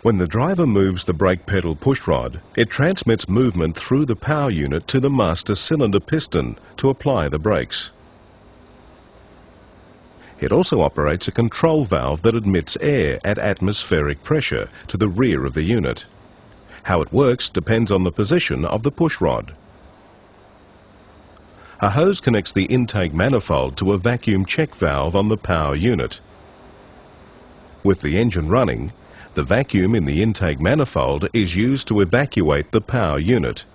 When the driver moves the brake pedal pushrod, it transmits movement through the power unit to the master cylinder piston to apply the brakes. It also operates a control valve that admits air at atmospheric pressure to the rear of the unit. How it works depends on the position of the pushrod. A hose connects the intake manifold to a vacuum check valve on the power unit. With the engine running, the vacuum in the intake manifold is used to evacuate the power unit.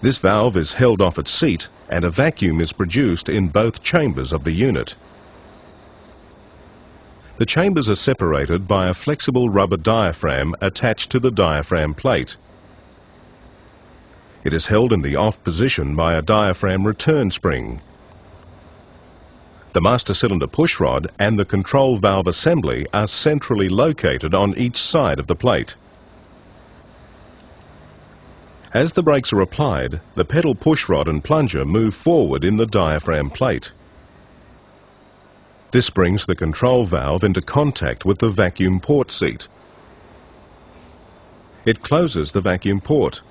This valve is held off its seat and a vacuum is produced in both chambers of the unit. The chambers are separated by a flexible rubber diaphragm attached to the diaphragm plate. It is held in the off position by a diaphragm return spring. The master cylinder pushrod and the control valve assembly are centrally located on each side of the plate. As the brakes are applied, the pedal pushrod and plunger move forward in the diaphragm plate. This brings the control valve into contact with the vacuum port seat. It closes the vacuum port,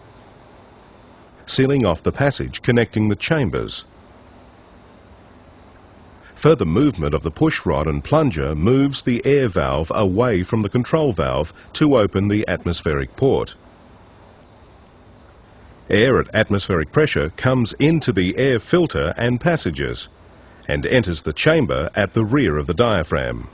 sealing off the passage connecting the chambers. Further movement of the pushrod and plunger moves the air valve away from the control valve to open the atmospheric port. Air at atmospheric pressure comes into the air filter and passages and enters the chamber at the rear of the diaphragm.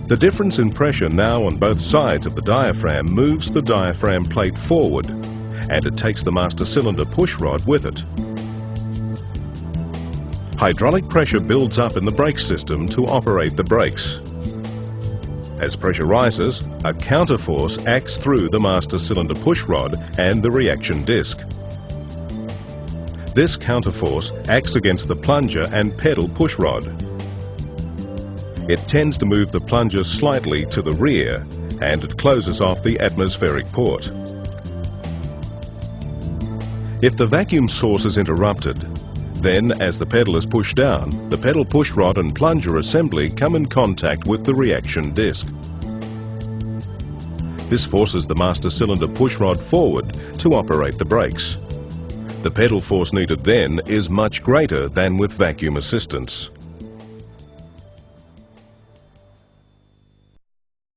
The difference in pressure now on both sides of the diaphragm moves the diaphragm plate forward, and it takes the master cylinder pushrod with it. Hydraulic pressure builds up in the brake system to operate the brakes. As pressure rises, a counterforce acts through the master cylinder pushrod and the reaction disc. This counterforce acts against the plunger and pedal pushrod. It tends to move the plunger slightly to the rear, and it closes off the atmospheric port. If the vacuum source is interrupted, then, as the pedal is pushed down, the pedal pushrod and plunger assembly come in contact with the reaction disc. This forces the master cylinder pushrod forward to operate the brakes. The pedal force needed then is much greater than with vacuum assistance.